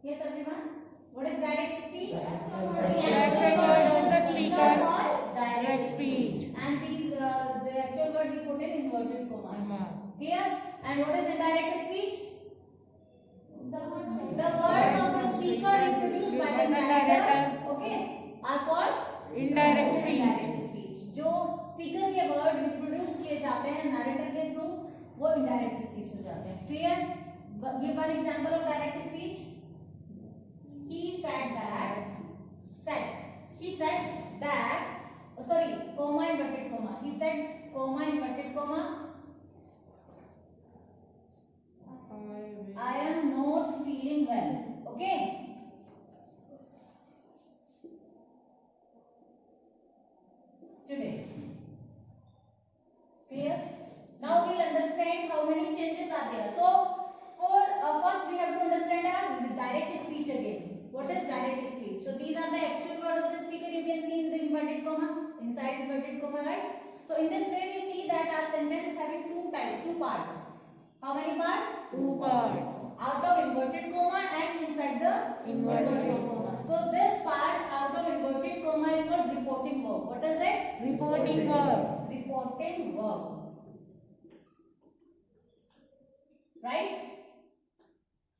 Yes, everyone. What is direct speech? The actual word of the speaker called direct speech. And these the actual word we put in inverted commas. Clear? And what is indirect speech? The words of the speaker reproduced by the narrator, okay, are called indirect speech. Indirect speech. जो speaker के word reproduce किए जाते हैं narrator के through, वो indirect speech हो जाते हैं. Clear? Give one example of direct speech. He said that. Oh, sorry, comma inverted comma. He said comma inverted comma. I am not feeling well. Okay. Today. Clear? Now we'll understand how many changes are there. So, for first we have to understand our direct speech again. What is direct speech? So these are the actual words of the speaker. You can see in the inverted comma, inside inverted comma, right? So in this way we see that our sentence having two parts. How many parts? Two parts. Out of inverted comma and inside the Inverted comma. So this part out of inverted comma is called reporting verb. What is it? Reporting verb. Reporting verb. Right?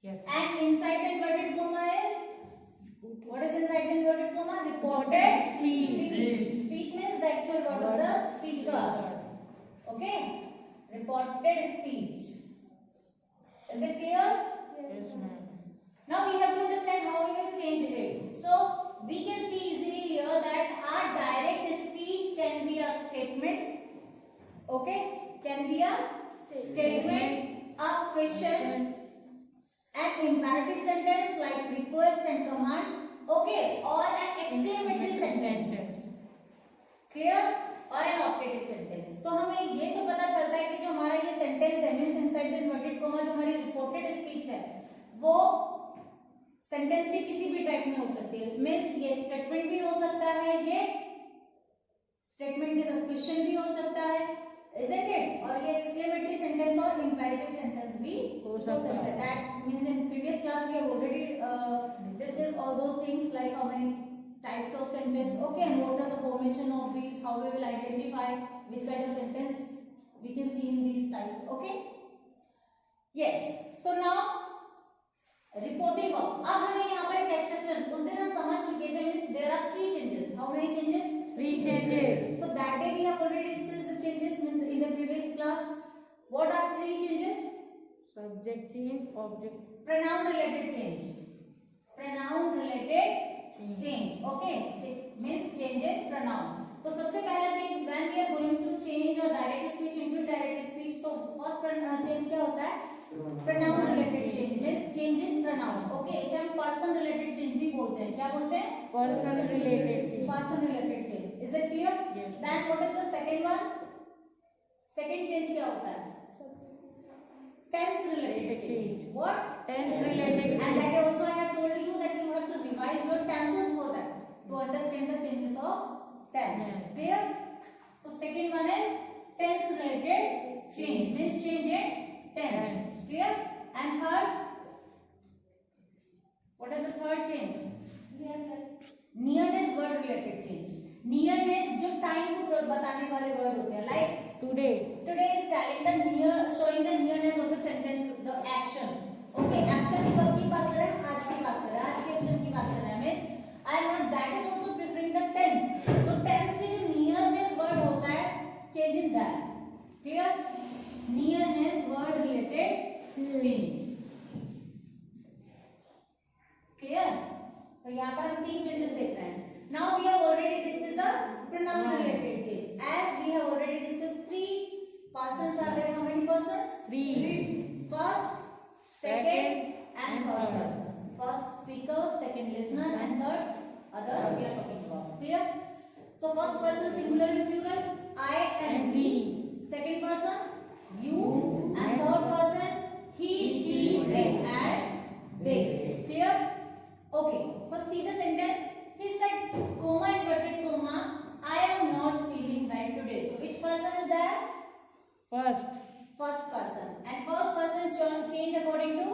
Yes. And inside the inverted comma is, what is inside the inverted comma? Reported speech. Speech means the actual word of the speaker. Okay? Reported speech. Is it clear? Yes, ma'am. Now we have to understand how we will change it. So we can see easily here that our direct speech can be a statement. Okay? Can be a statement, a question, an imperative sentence like request and command. Okay? Or an exclamatory sentence. Clear? और N optative sentence. तो हमें ये तो पता चलता है कि जो हमारा ये सेंटेंस है means inside the inverted comma जो हमारी रिपोर्टेड स्पीच है वो सेंटेंस भी किसी भी टाइप में हो सकती है. मींस ये स्टेटमेंट भी हो सकता है, ये स्टेटमेंट के साथ क्वेश्चन भी हो सकता है, isn't it? और ये एक्सक्लेमेटरी सेंटेंस और इंपेरेटिव सेंटेंस भी हो सकता है. That means in previous class we have already discussed all those things like how many types of sentence, okay, and what are the formation of these, how we will identify which kind of sentence we can see in these types. Okay, yes. So now reporting verb. अब हमें यहाँ पर एक exception उस दिन हम समझ चुके थे. Means there are three changes. How many changes? Three changes. So that day we have already discussed the changes in the previous class. What are three changes? Subject change, object. Pronoun related change. Pronoun related change. Okay, means change in pronoun. तो सबसे पहला change when we are going to change our direct speech into indirect speech, तो first change क्या होता है? Pronoun related change means change in pronoun. Okay, इसे हम person related change भी बोलते हैं. क्या बोलते हैं? Person related change. Person related change. Is it clear? Yes. Then what is the second one? Second change क्या होता है? Tense related change. What? Tense related change. And that also I have told you that you have to revise your tenses for that to understand the changes of tense. Yes. Clear? So second one is tense related change. Means change in tense. Yes. Clear? And third, what is the third change? Nearness word related change. Nearness जो time को बताने वाले word होते हैं like Today. Today is telling the near, showing the nearness of the sentence, the action. Okay, action की बात कर रहे हैं, आज की बात कर रहे हैं, आज के action की बात कर रहे हैं. Means I am not, that is also preferring the tense. तो tense में जो nearness word होता है, change in that. Clear? Nearness word related change. Clear? So यहाँ पर हम तीन changes देख रहे हैं. Now we have already discussed the pronoun related change. As we have already discussed, three persons are there. How many persons? Three. First, second, and third person. First speaker, second listener, and third others we are talking about. Clear? So first person singular and plural, I and we. Second person, you, and third person, he, she, they, and they. Clear? Okay. So see the sentence. He said, comma inverted comma, I am not feeling well today. So which person is there? First. First person. And first person change according to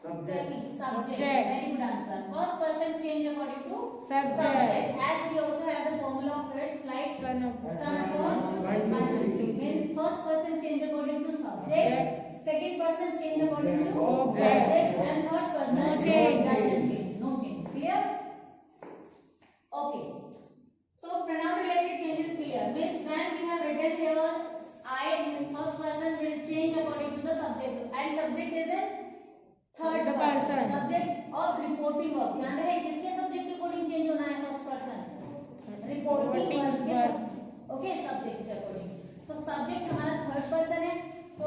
Tell me. Subject. Subject. Very good answer. First person change according to Subject. As we also have the formula of it's like Son of son upon 1 means first person change according to subject, second person change according to Object. subject, and third person No change. doesn't change. No change. Clear? Okay. So pronoun related change is clear. Means when we have written here I means first person will change according to the subject and subject is in third The person. person. Subject और reporting verb. ध्यान रहे किसके subject के according change होना है first person. Reporting verb के okay subject के according. So subject हमारा third person है. So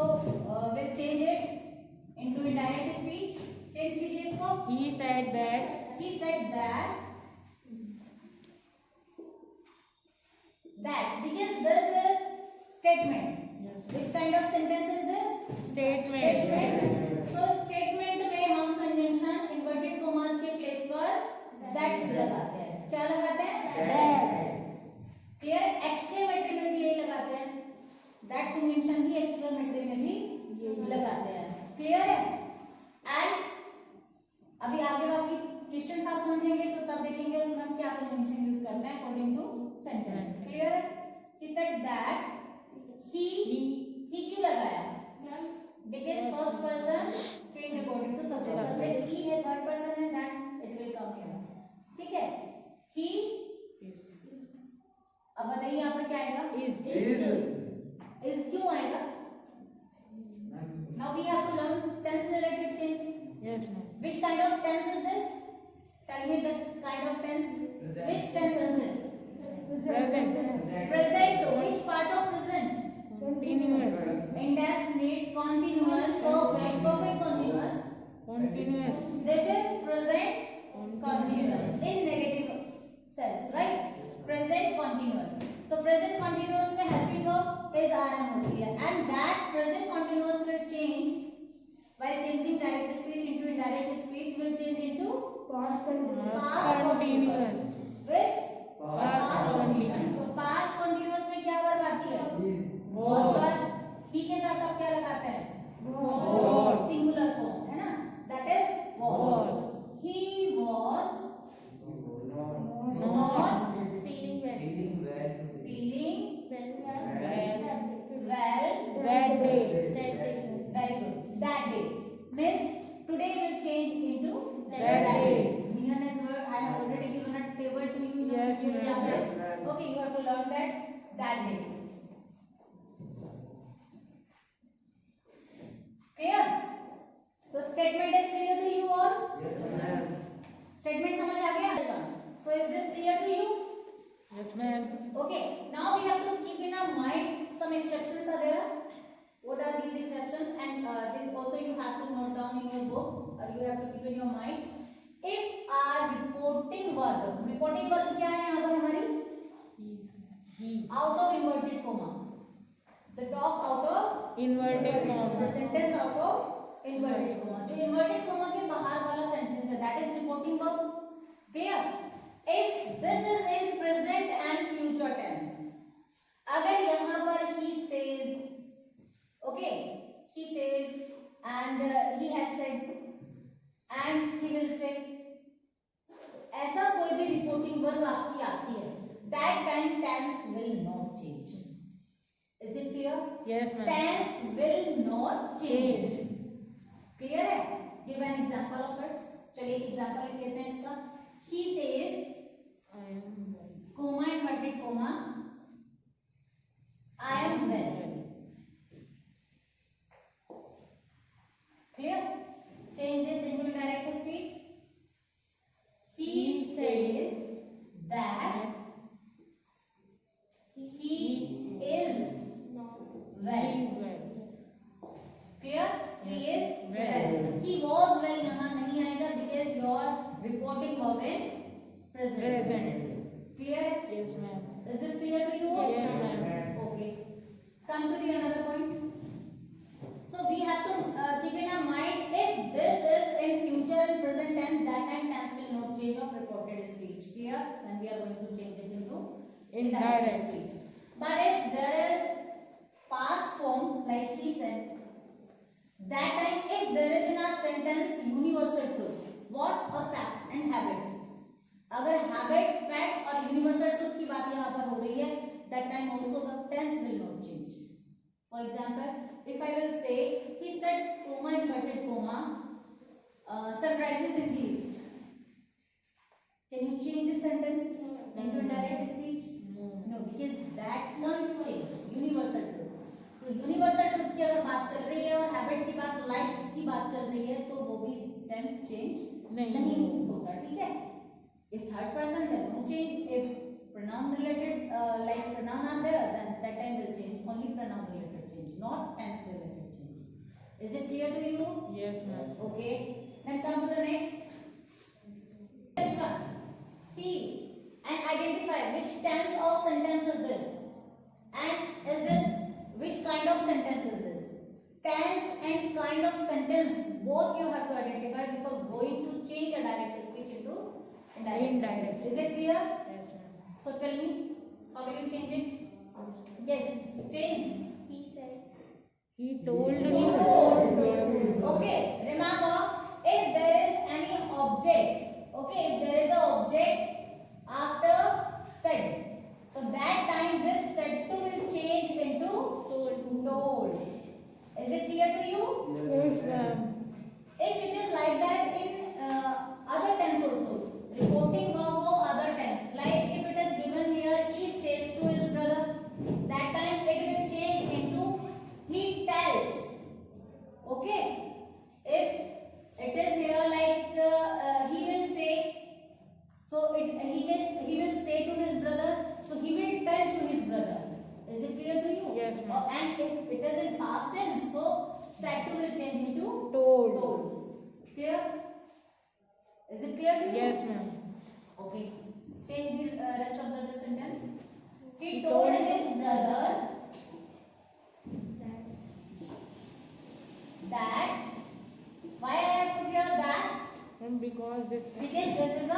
we'll change it into indirect speech. Change कीजिए इसको. He said that. He said that because this is statement. Yes. Which kind of sentence is this? Statement. Statement. So statement में हम conjunction inverted commas के place पर that लगाते हैं. क्या लगाते हैं? That. Clear? Exclamatory में भी यही लगाते हैं. That conjunction भी exclamatory में भी लगाते हैं. Clear है? And अभी आगे बाकी क्वेश्चन आप समझेंगे तो तब देखेंगे उसमें हम क्या कंजंक्शन यूज करते हैं अकॉर्डिंग टू सेंटेंस. क्लियर है? He said that he क्यों लगाया? Because first person change according to subject. Subject he है, third person है, that it will come here. ठीक है? He अब बताइए यहाँ पर क्या आएगा? Is क्यों आएगा? Now we have to learn tense related change. Yes, ma'am. Which kind of tense is this? Tell me the kind of tense. Which tense is this? Present. Present. Which part of present? Continuous. Indefinite, continuous, perfect, perfect continuous. Continuous. This is present continuous in negative sense, right? Present continuous. So present continuous में helping verb is rm होती है, and that present continuous will change while changing direct speech into indirect speech will change into Past past continuous. Which? Past continuous. So past continuous में क्या verb आती है? Was. और he के साथ आप क्या लगाते हैं? Was. Singular form है ना? That is was. He was not feeling well That day. very good. That day means today will change into That day. Nearness word I have already given a table to you in Yes, previous ma'am. classes. Okay, you have to learn that day. Clear? So statement is clear to you all? Statement समझ आ गया? So is this clear to you? Yes, ma'am. Okay. Now we have to keep in our mind some exceptions are there. What are these exceptions? And this also you have to note down in your book or you have to keep in your mind. If our reporting verb क्या है यहाँ पर हमारी? He. Out of inverted comma. The talk out of Inverted the comma. sentence out of inverted comma. जो inverted comma के बाहर वाला sentence है, that is reporting verb. Clear? If this is in present and future tense, अगर यहाँ पर he says, okay, he says and he has said and he will say, ऐसा कोई भी reporting verb आपकी आती है, that time tense will not change. Is it clear? Yes, ma'am. Tense will not change. Clear है? Give an example of it. चलिए एक example लिख लेते हैं इसका. He says, I am well. comma inverted comma, I am well. Clear? Change this into direct speech. He says that he is well. He is well. Clear? He is Well. well. He was well यहाँ नहीं आएगा because you are reporting verb in present. Present. Clear? Yes, ma'am. Is this clear to you? Yes, ma'am. Okay. Come to the another point. So we have to keep in our mind if this is in future and present tense, that time tense will not change of reported speech. Clear? Then we are going to change it into Indirect. speech. But if there is past form, like he said, that time if there is in our sentence universal truth, what a fact and habit. अगर habit, fact और universal truth की बात यहाँ पर हो रही है, that time also the tense will not change. For example, if I will say he said comma inverted comma sunrises in the east. Can you change the sentence into indirect speech? No, because that can't change. Universal truth. तो universal truth की अगर बात चल रही है और habit की बात, लाइक्स की बात चल रही है, तो वो भी टेंस चेंज नहीं होता. ठीक है. If third person, then no change. If pronoun related like pronoun are there, then that time will change. Only pronoun related change, not tense related change. Is it clear to you? Yes, ma'am. Okay. Then come to the next. See and identify which tense of sentence is this, and is this which kind of sentence is this. Tense and kind of sentence both you have to identify before going to change a direct speech into indirect. Is it clear? Yes, ma'am. So tell me, how will you change it? Yes, change. He said. He told He me. told. Okay, remember, if there is any object, okay, if there is an object after said, so that time this said to will change into told. Is it clear to you? Yes, ma'am. If it is like that in other tense also, reporting verb of other tense, like if it is given here, he says to his brother, that time it will change into he tells. Okay. If it is here like he will say, so he will say to his brother, so he will tell to his brother. Is it clear to you? Yes, ma'am. And if it is in past tense, so said to will change into Told. Clear? Is it clear to you? Yes, ma'am. Okay. Change the rest of the sentence. He told his brother that. Why I have put here that? And because this. Because this is a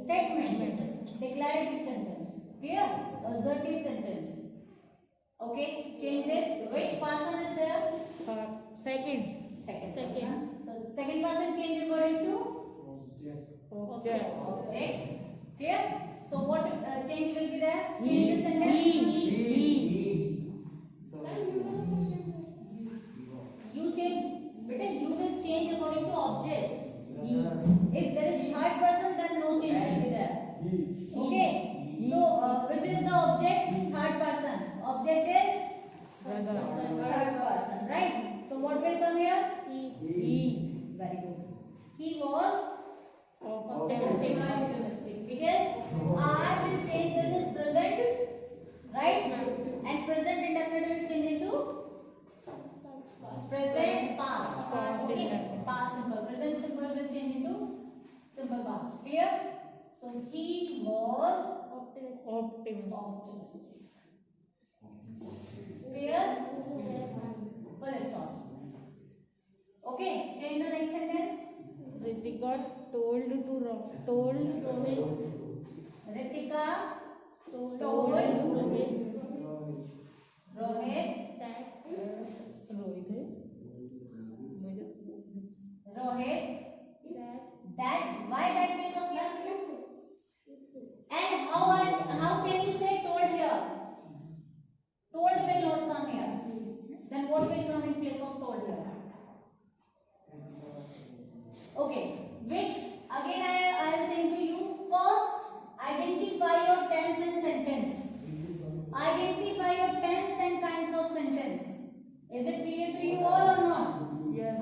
statement, declarative sentence. Clear? Assertive sentence. Okay. Change this. Which person is there? Second. Second person. So second person change according to Object. object. Clear? So what change will be there? Change the sentence. You change. Beta, you will change according to object. If there is third person, then no change will be there. Okay. So which is the object? Third person. Object is Brother. third person, right? So what will come here? He. Very good. He was Optimistic. optimistic because I will change. This is present, right? And present indefinite will change into present past. Past Okay. indefinite. Past simple. Present simple will change into simple past. Clear? So he was Optimistic. Clear? Full stop. Okay. Change the next sentence. Ritika told Ritika Told told Rohit Rohit that that why that will come here? And how can you say told here? Told will not come here. Then what will come in place of told here? Okay. Which again I am saying to you, first identify your tense and sentence. Identify your tense and kinds of sentence. Is it clear to you all or not? Yes.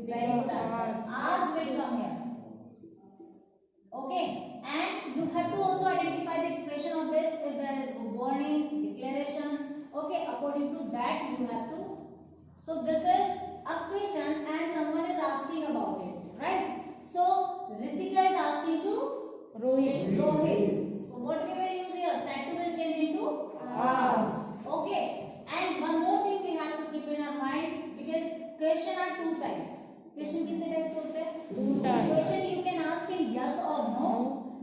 Very good answer. Ask will come here. Okay. And you have to also identify the expression of this. If there is warning, declaration. Okay. According to that you have to. So this is a question and someone is asking about it. Right. So Ritika is asking to Rohit. Rohit. So what we will use here? Said to will change into asked. Okay. And one more thing we have to keep in our mind, because question are two types. Question कितने type के होते हैं? Two types. Question you can ask in yes or no,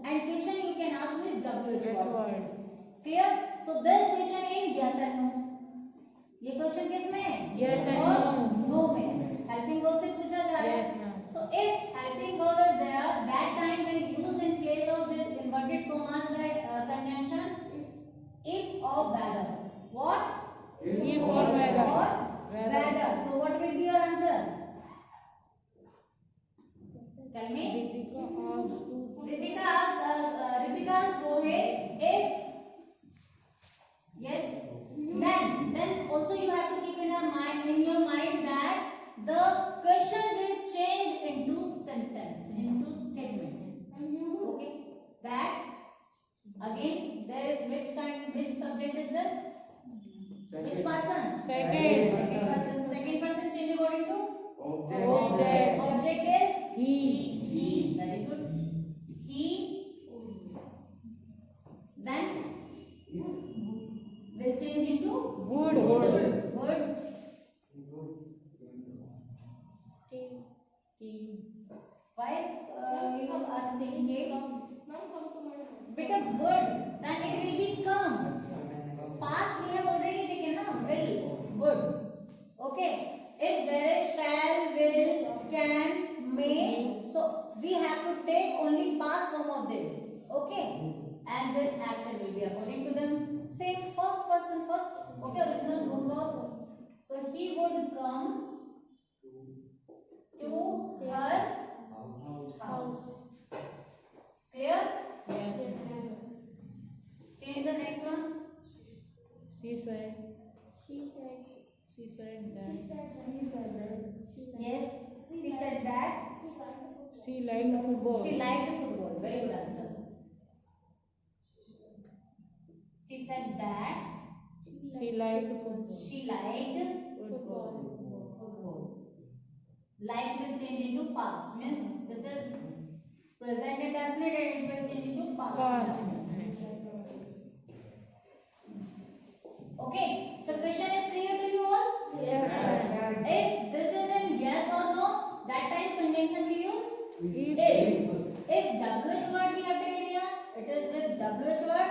and question you can ask with WH Which word. word? Clear? So this question in yes and no. ये question किस में है? Yes and और no. No में। Helping verb से पूछा जा रहा Yes, है। ma'am. So if helping verb is there, that time when used in place of this inverted commas the conjunction if or whether. What? If or whether. Or whether. So what will be your answer? Tell me. Ritika asked to. Ritika asks Rohit if yes, then also you have to keep in your mind that the question will change into sentence, into statement. Okay, that again there is which subject is this? Which person? Second. Second person change according to Object. object is He. very good. He then will change into Would. would. Team. Why you are saying K? Come to my mind. Bit of would, then it will be come. Past we have already taken na will, would. Okay. If there is shall, will, can, may, so we have to take only past form of this. Okay. And this action will be according to them. Say first person first. Okay, original root verb. So he would come to her house. Clear? Yes. Change the next one. She said. She said. She said that. She said that. Yes, she said that She liked football. she liked football. Very good answer. She said that She liked football. she liked football. Like will change into past. Means this is present indefinite and it will change into past. Past. Okay. So question is clear to you all? Yes. If this is in yes or no, that time conjunction we use If. if WH word we have taken here, it is with WH word.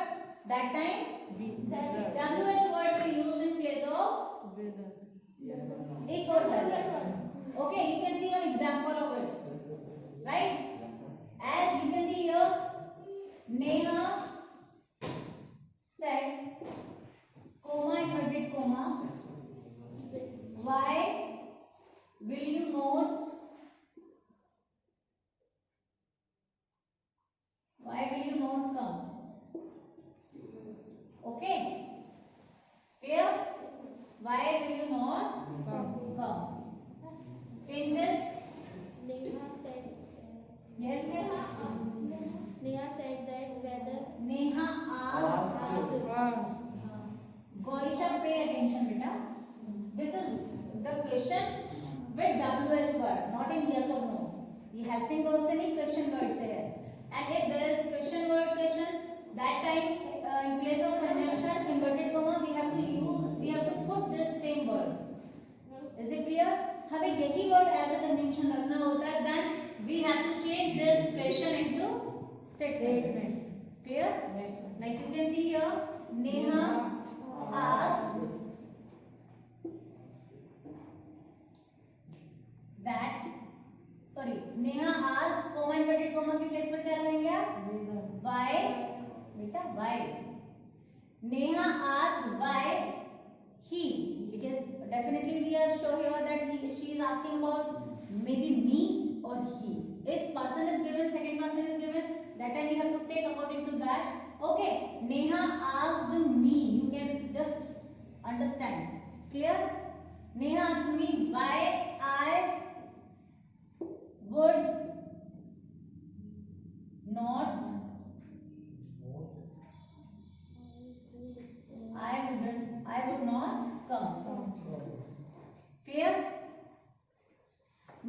That time WH word we use in place of if or whether. Okay, you can see one example of it, right? As you can see here, Neha said, comma inverted comma. Why will you not? Why will you not come? Okay. Clear? Why will you not come? Change this. Neha said. Yes. Neha said that whether. Neha asked. Gorisha, pay attention, beta. This is the question with WH word, not in yes or no. ये helping verb से नहीं, question word से है. And if there is question word question, that time in place of conjunction inverted comma we have to put this same word. Is it clear? हमें यही word as a conjunction रखना होता है. Then we have to change this question into statement. Clear? Like you can see here, Neha asked that. Sorry, Neha asked comma inverted comma की place पर क्या लगाएंगे आप? Why? बेटा why? Neha asked why he, because definitely we are sure here that she is asking about maybe me or he. If person is given, second person is given, that time we have to take according to that. Okay, Neha asked me. You can just understand. Clear? Neha asked me why I would not. I would not come. Clear?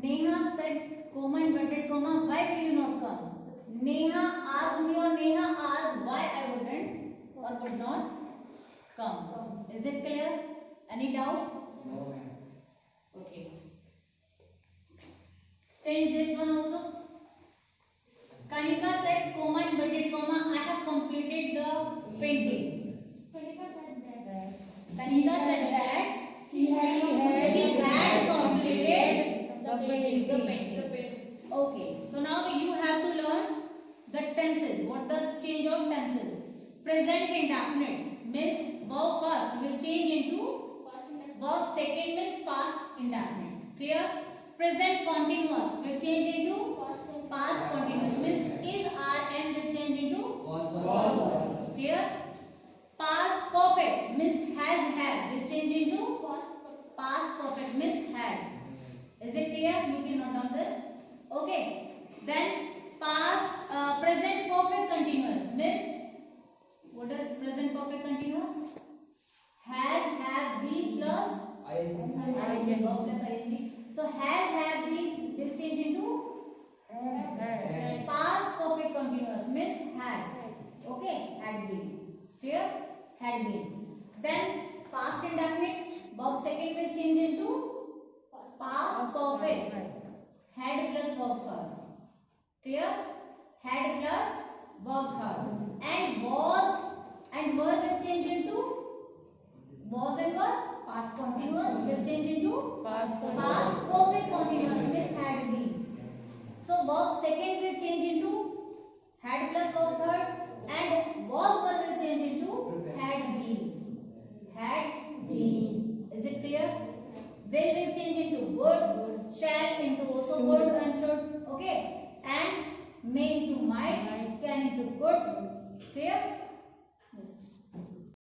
Neha said, comma inverted comma, why will you not come? Neha asked me or Neha asked why I wouldn't or would not come. Is it clear? Any doubt? No. Okay. Change this one also. Kanika said, comma inverted comma, I have completed the painting. Kanika said that. Kanika said that She had completed the painting. Okay, so now you have to learn the tenses. What the change of tenses? Present indefinite means verb first will change into verb second means past indefinite. Clear? Present continuous will change into past continuous means is rm will change into was. Clear? Past perfect means has have will change into past perfect means had. Is it clear? You can note down this. Okay. Then present perfect continuous means what is present perfect continuous? Has have been plus ing plus ing. So has have been will change into past perfect continuous means had. Okay, had been. Clear? Had been. Then past indefinite verb second will change into past perfect. Had plus verb third. Clear? Had plus verb third. And was and were will change into was and were. Past continuous will change into Past perfect continuous means had been. So verb second will change into had plus verb third and was were will change into had been. Had been. Is it clear? Will change into would, shall into also would and should. Okay. And may into might, can into could. Clear?